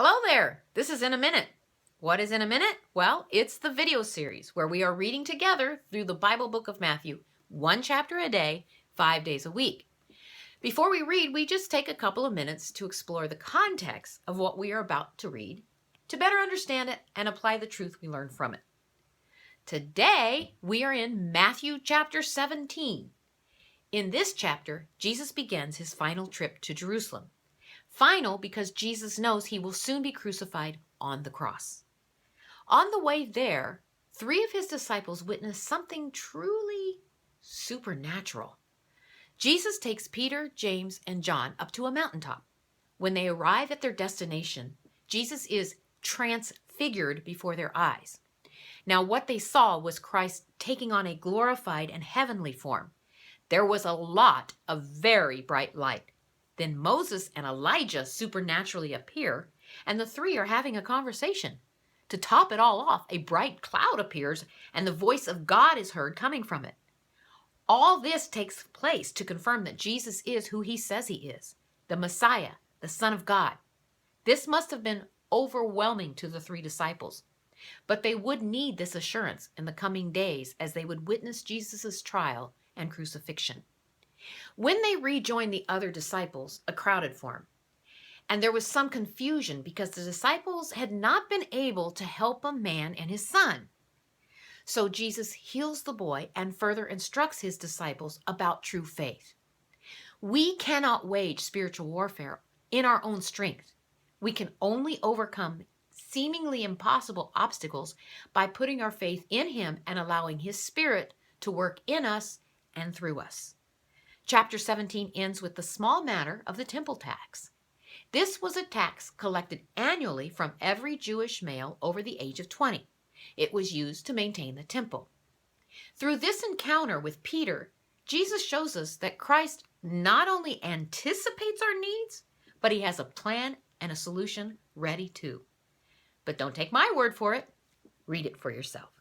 Hello there, this is In a Minute. What is In a Minute? Well, it's the video series where we are reading together through the Bible book of Matthew, one chapter a day, 5 days a week. Before we read, we just take a couple of minutes to explore the context of what we are about to read, to better understand it and apply the truth we learn from it. Today, we are in Matthew chapter 17. In this chapter, Jesus begins his final trip to Jerusalem. Final because Jesus knows he will soon be crucified on the cross. On the way there, 3 of his disciples witness something truly supernatural. Jesus takes Peter, James, and John up to a mountaintop. When they arrive at their destination, Jesus is transfigured before their eyes. Now, what they saw was Christ taking on a glorified and heavenly form. There was a lot of very bright light. Then Moses and Elijah supernaturally appear, and the 3 are having a conversation. To top it all off, a bright cloud appears, and the voice of God is heard coming from it. All this takes place to confirm that Jesus is who he says he is, the Messiah, the Son of God. This must have been overwhelming to the 3 disciples, but they would need this assurance in the coming days as they would witness Jesus' trial and crucifixion. When they rejoined the other disciples, a crowd formed, and there was some confusion because the disciples had not been able to help a man and his son. So Jesus heals the boy and further instructs his disciples about true faith. We cannot wage spiritual warfare in our own strength. We can only overcome seemingly impossible obstacles by putting our faith in him and allowing his Spirit to work in us and through us. Chapter 17 ends with the small matter of the temple tax. This was a tax collected annually from every Jewish male over the age of 20. It was used to maintain the temple. Through this encounter with Peter, Jesus shows us that Christ not only anticipates our needs, but he has a plan and a solution ready too. But don't take my word for it. Read it for yourself.